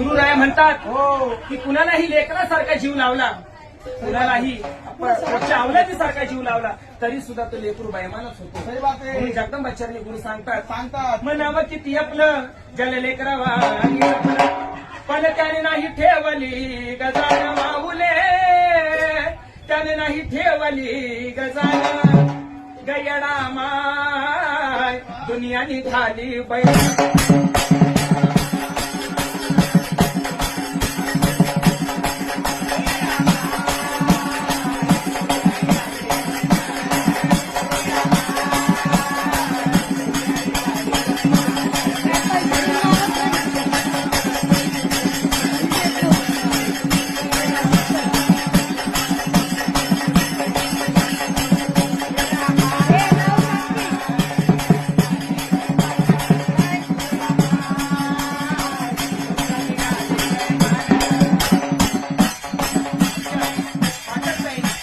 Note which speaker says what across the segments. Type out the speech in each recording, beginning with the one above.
Speaker 1: गुरुराया म्हणतात की कुणालाही लेकरासारखा जीव लावला, कुणालाही सारखा जीव लावला तरी सुद्धा तो लेकरू बैमानच होतो. म्हणून जगदंबाचार्य गुरु सांगतात म्हणावं किती आपलं जल लेकरावा पण त्याने नाही ठेवली गजान माऊले, त्याने नाही ठेवली गजान गयडा माय दुनियानी खाली बैल.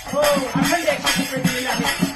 Speaker 1: हो, अखंड 100 दिलेले आहेत.